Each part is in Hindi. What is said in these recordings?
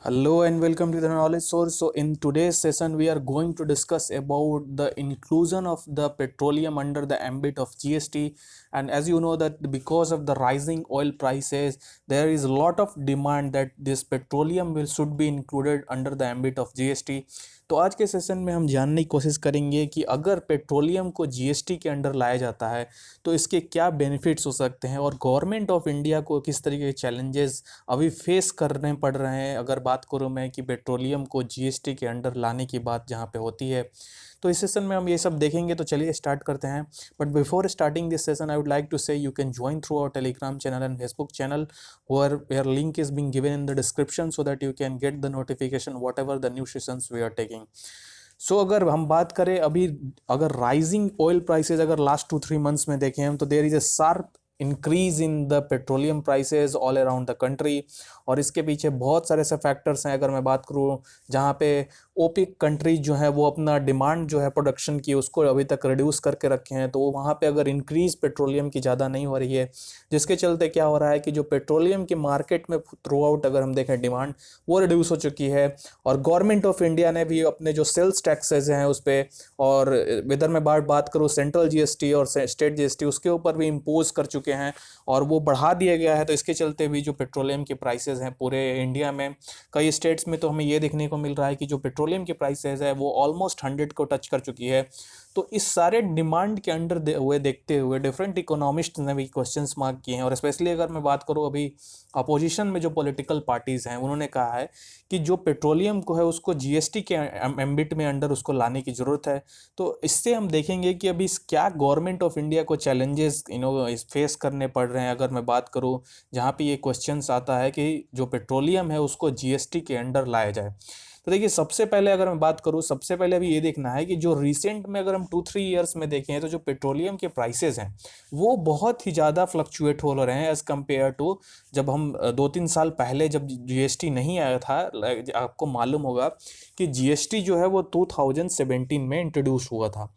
Hello and welcome to the knowledge source. So in today's session we are going to discuss about the inclusion of the petroleum under the ambit of GST. And as you know that because of the rising oil prices, there is a lot of demand that this petroleum will should be included under the ambit of GST. तो आज के सेशन में हम जानने की कोशिश करेंगे कि अगर पेट्रोलियम को जीएसटी के अंडर लाया जाता है तो इसके क्या बेनिफिट्स हो सकते हैं और गवर्नमेंट ऑफ इंडिया को किस तरीके के चैलेंजेस अभी फेस करने पड़ रहे हैं। अगर बात करूं मैं कि पेट्रोलियम को जीएसटी के अंडर लाने की बात जहां पे होती है, तो इस सेशन में हम ये सब देखेंगे। तो चलिए स्टार्ट करते हैं। But before starting this session I would like to say you can join through our Telegram channel and Facebook channel where link is being given in the description so that you can get the notification whatever the new sessions we are taking. So अगर हम बात करें अभी, अगर राइजिंग ऑयल प्राइसेज अगर लास्ट 2-3 मंथ्स में देखें हम, तो there is a sharp increase in the petroleum prices all around the country. और इसके पीछे बहुत सारे ऐसे फैक्टर्स हैं। अगर मैं बात करूं जहां पे ओपेक कंट्रीज जो है वो अपना डिमांड जो है प्रोडक्शन की उसको अभी तक रिड्यूस करके रखे हैं, तो वहाँ पे अगर इंक्रीज पेट्रोलियम की ज़्यादा नहीं हो रही है, जिसके चलते क्या हो रहा है कि जो पेट्रोलियम की मार्केट में थ्रू आउट अगर हम देखें डिमांड वो रिड्यूस हो चुकी है। और गवर्नमेंट ऑफ इंडिया ने भी अपने जो सेल्स टैक्सेज हैं उस पर, और इधर मैं बात करूँ सेंट्रल जीएसटी और स्टेट जीएसटी, उसके ऊपर भी इम्पोज कर चुके हैं और वो बढ़ा दिया गया है। तो इसके चलते भी जो पेट्रोलियम के प्राइसेस हैं पूरे इंडिया में, कई स्टेट्स में तो हमें ये देखने को मिल रहा है कि जो पेट्रोलियम की प्राइसेस है वो ऑलमोस्ट 100 को टच कर चुकी है। तो इस सारे डिमांड के अंडर देखते हुए डिफरेंट इकोनॉमिस्ट ने भी क्वेश्चंस मार्क किए हैं। और स्पेशली अगर मैं बात करूँ अभी अपोजिशन में जो पॉलिटिकल पार्टीज़ हैं, उन्होंने कहा है कि जो पेट्रोलियम को है उसको जीएसटी के एम्बिट में अंडर उसको लाने की ज़रूरत है। तो इससे हम देखेंगे कि अभी क्या गवर्नमेंट ऑफ इंडिया को चैलेंजेस फेस करने पड़ रहे हैं। अगर मैं बात करूँ जहाँ पे ये क्वेश्चंस आता है कि जो पेट्रोलियम है उसको जीएसटी के अंडर लाया जाए, तो देखिए सबसे पहले अगर मैं बात करूँ, सबसे पहले अभी ये देखना है कि जो रिसेंट में अगर हम 2-3 ईयर्स में देखें तो जो पेट्रोलियम के प्राइसेस हैं वो बहुत ही ज़्यादा फ्लक्चुएट हो रहे हैं एज़ कम्पेयर टू जब हम 2-3 साल पहले जब जीएसटी नहीं आया था। आपको मालूम होगा कि जीएसटी जो है वो 2017 में इंट्रोड्यूस हुआ था।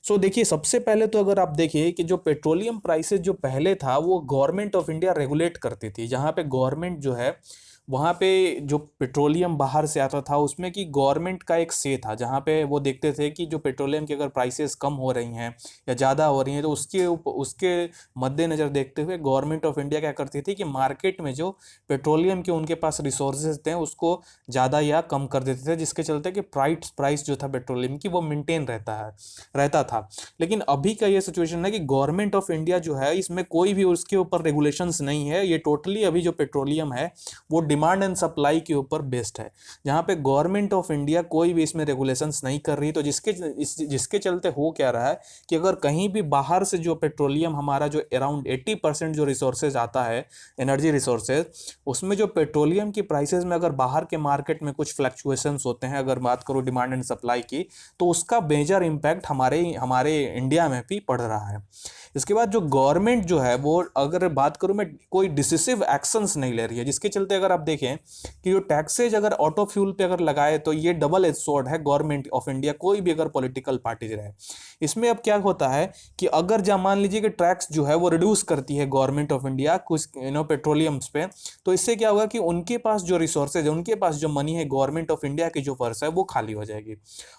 सो देखिए सबसे पहले तो अगर आप देखिए कि जो पेट्रोलियम प्राइसेस जो पहले था वो गवर्नमेंट ऑफ इंडिया रेगुलेट करती थी, जहाँ पे गवर्नमेंट जो है वहाँ पे जो पेट्रोलियम बाहर से आता था उसमें कि गवर्नमेंट का एक से था, जहाँ पे वो देखते थे कि जो पेट्रोलियम की अगर प्राइसेस कम हो रही हैं या ज़्यादा हो रही हैं तो उसके मद्देनज़र देखते हुए गवर्नमेंट ऑफ इंडिया क्या करती थी कि मार्केट में जो पेट्रोलियम के उनके पास रिसोर्सेज थे उसको ज़्यादा या कम कर देते थे, जिसके चलते कि प्राइस जो था पेट्रोलियम की वो मेंटेन रहता था। लेकिन अभी का ये सिचुएशन है कि गवर्नमेंट ऑफ इंडिया जो है इसमें कोई भी उसके ऊपर रेगुलेशंस नहीं है। ये टोटली अभी जो पेट्रोलियम है वो डिमांड एंड सप्लाई के ऊपर बेस्ड है, जहां पे गवर्नमेंट ऑफ इंडिया कोई भी इसमें रेगुलेशंस नहीं कर रही। तो जिसके चलते हो क्या रहा है कि अगर कहीं भी बाहर से जो पेट्रोलियम हमारा जो अराउंड 80% जो रिसोर्सेज आता है एनर्जी रिसोर्सेज, उसमें जो पेट्रोलियम की प्राइसेस में अगर बाहर के मार्केट में कुछ फ्लक्चुएशंस होते हैं, अगर बात करूँ डिमांड एंड सप्लाई की, तो उसका मेजर इम्पैक्ट हमारे हमारे इंडिया में भी पड़ रहा है। इसके बाद जो गवर्नमेंट जो है वो, अगर बात करूं मैं, कोई डिसिसिव एक्शंस नहीं ले रही है, जिसके चलते अगर आप देखें कि जो टैक्सेज अगर ऑटो फ्यूल पे अगर लगाए तो ये डबल एज स्वॉर्ड है गवर्नमेंट ऑफ इंडिया, कोई भी अगर पॉलिटिकल पार्टी रहे। इसमें अब क्या होता है कि अगर जब मान लीजिए कि टैक्स जो है वो रिड्यूस करती है गवर्नमेंट ऑफ इंडिया कुछ पेट्रोलियम्स पे, तो इससे क्या होगा कि उनके पास जो रिसोर्सेज है, उनके पास जो मनी है, गवर्नमेंट ऑफ इंडिया की जो पर्स है वो खाली हो जाएगी।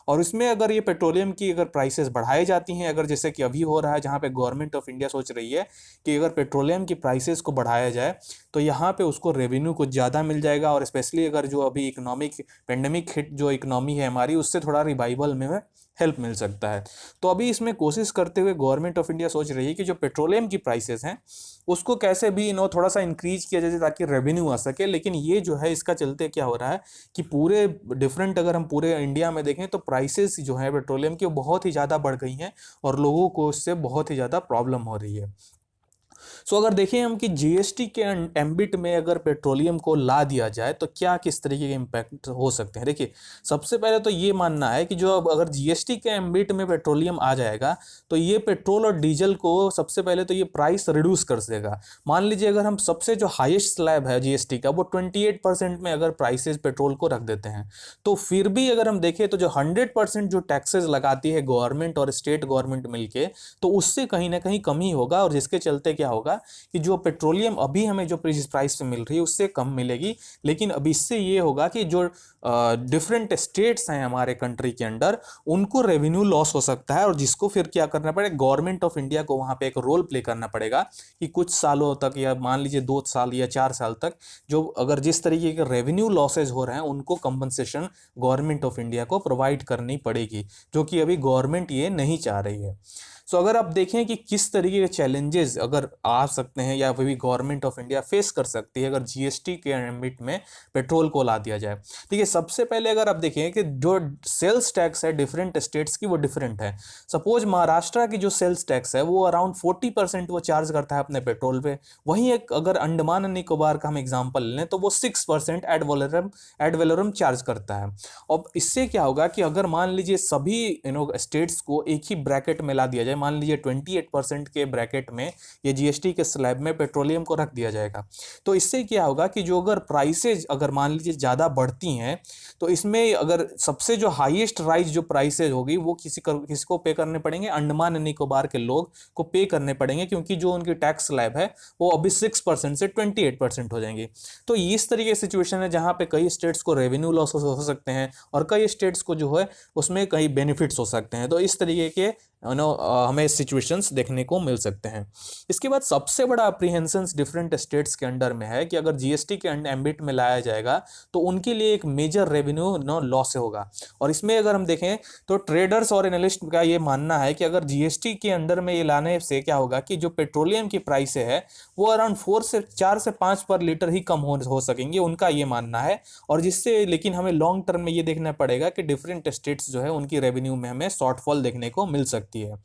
और इसमें अगर ये पेट्रोलियम की अगर प्राइसेस बढ़ाई जाती हैं, अगर जैसे कि अभी हो रहा है जहाँ पे गवर्नमेंट ऑफ इंडिया सोच रही है कि अगर पेट्रोलियम की प्राइसेस को बढ़ाया जाए तो यहाँ पे उसको रेवेन्यू कुछ ज़्यादा मिल जाएगा। और स्पेशली अगर जो अभी इकोनॉमिक पेंडेमिक हिट जो इकोनॉमी है हमारी, उससे थोड़ा रिवाइवल में हेल्प मिल सकता है। तो अभी इसमें कोशिश करते हुए गवर्नमेंट ऑफ इंडिया सोच रही है कि जो पेट्रोलियम की प्राइसेस हैं उसको कैसे भी थोड़ा सा इंक्रीज किया जाए ताकि रेवेन्यू आ सके। लेकिन ये जो है इसका चलते क्या हो रहा है कि पूरे डिफरेंट, अगर हम पूरे इंडिया में देखें तो प्राइसेस जो है पेट्रोलियम की बहुत ही ज़्यादा बढ़ गई हैं और लोगों को इससे बहुत ही ज़्यादा प्रॉब्लम हो रही है। सो अगर देखें हम कि जीएसटी के एम्बिट में अगर पेट्रोलियम को ला दिया जाए तो क्या किस तरीके के इम्पैक्ट हो सकते हैं। देखिए सबसे पहले तो ये मानना है कि जो अब अगर जीएसटी के एम्बिट में पेट्रोलियम आ जाएगा तो ये पेट्रोल और डीजल को सबसे पहले तो ये प्राइस रिड्यूस कर देगा। मान लीजिए अगर हम सबसे जो हाईएस्ट स्लैब है जीएसटी का वो 28% में अगर प्राइसेस पेट्रोल को रख देते हैं, तो फिर भी अगर हम देखें तो जो 100% जो टैक्सेस लगाती है गवर्नमेंट और स्टेट गवर्नमेंट मिलके, तो उससे कहीं ना कहीं कमी होगा। और जिसके चलते क्या होगा कि जो पेट्रोलियम अभी हमें जो प्राइस पे मिल रही है उससे कम मिलेगी, लेकिन अब इससे ये होगा कि जो डिफरेंट स्टेट्स हैं हमारे कंट्री के अंडर उनको रेवेन्यू लॉस हो सकता है, और जिसको फिर क्या करना पड़ेगा, गवर्नमेंट ऑफ इंडिया को वहाँ पे एक रोल प्ले करना पड़ेगा कि कुछ सालों तक या मान लीजिए 2 साल या 4 साल तक जो अगर जिस तरीके के रेवेन्यू लॉसेज हो रहे हैं उनको कंपनसेशन गवर्नमेंट ऑफ इंडिया को प्रोवाइड करनी पड़ेगी, जो कि अभी गवर्नमेंट ये नहीं चाह रही है। सो अगर आप देखें कि किस तरीके के चैलेंजेस अगर आ सकते हैं या वही गवर्नमेंट ऑफ इंडिया फेस कर सकती है अगर जीएसटी के एम्बिट में पेट्रोल को ला दिया जाए। ठीक है, सबसे पहले अगर आप देखें कि जो सेल्स टैक्स है डिफरेंट स्टेट्स की वो डिफरेंट है। सपोज महाराष्ट्र की जो सेल्स टैक्स है वो अराउंड 40% वो चार्ज करता है अपने पेट्रोल पे, वहीं एक अगर अंडमान एंड निकोबार का हम एग्जाम्पल लें तो वो 6% एड वैलोरम चार्ज करता है। अब इससे क्या होगा कि अगर मान लीजिए सभी स्टेट्स को एक ही ब्रैकेट में ला दिया जाए, मान लीजिए 28% के ब्रैकेट में ये जीएसटी के स्लैब में पेट्रोलियम को रख दिया जाएगा, तो इससे क्या होगा कि जो अगर प्राइसेज अगर मान लीजिए ज़्यादा बढ़ती हैं तो इसमें अगर सबसे जो हाईएस्ट राइज जो प्राइसेज होगी वो किसी को पे करने पड़ेंगे, अंडमान एंड निकोबार के लोग को पे करने पड़ेंगे, क्योंकि जो उनकी टैक्स स्लैब है वो अभी 6% से 28% हो जाएंगी। तो इस तरीके की सिचुएशन है जहाँ पे कई स्टेट्स को रेवेन्यू लॉस हो सकते हैं और कई स्टेट्स को जो है उसमें कई बेनिफिट्स हो सकते हैं। तो इस तरीके के हमें सिचुएशंस देखने को मिल सकते हैं। इसके बाद सबसे बड़ा अप्रीहेंशंस डिफरेंट स्टेट्स के अंडर में है कि अगर जीएसटी के एम्बिट में लाया जाएगा तो उनके लिए एक मेजर रेवेन्यू लॉस होगा। और इसमें अगर हम देखें तो ट्रेडर्स और एनालिस्ट का ये मानना है कि अगर जीएसटी के अंडर में ये लाने से क्या होगा कि जो पेट्रोलियम की प्राइस है वो अराउंड 4 से 5 पर लीटर ही कम हो सकेंगे, उनका ये मानना है। और जिससे लेकिन हमें लॉन्ग टर्म में ये देखना पड़ेगा कि डिफरेंट स्टेट्स जो है उनकी रेवेन्यू में हमें शॉर्टफॉल देखने को मिल सकती है।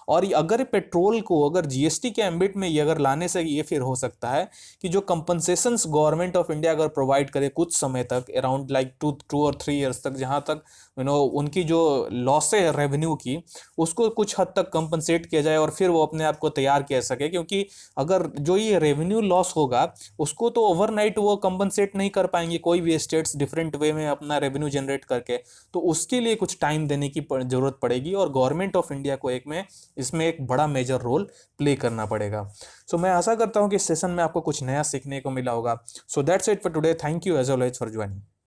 और अगर पेट्रोल को अगर जीएसटी के एम्बिट में ये अगर लाने से ये फिर हो सकता है कि जो कंपनसेशंस गवर्नमेंट ऑफ इंडिया अगर प्रोवाइड करे कुछ समय तक अराउंड लाइक 2 और 3 ईयर्स तक, जहां तक उनकी जो लॉस है रेवेन्यू की उसको कुछ हद तक कंपनसेट किया जाए और फिर वो अपने आप को तैयार किया सके, क्योंकि अगर जो ये रेवेन्यू लॉस होगा उसको तो ओवरनाइट वो कंपनसेट नहीं कर पाएंगे कोई भी स्टेट्स डिफरेंट वे में अपना रेवेन्यू जनरेट करके, तो उसके लिए कुछ टाइम देने की जरूरत पड़ेगी और गवर्नमेंट ऑफ इंडिया को इसमें एक बड़ा मेजर रोल प्ले करना पड़ेगा। सो मैं आशा करता हूं कि इस सेशन में आपको कुछ नया सीखने को मिला होगा। So that's it for today, thank you as always for joining.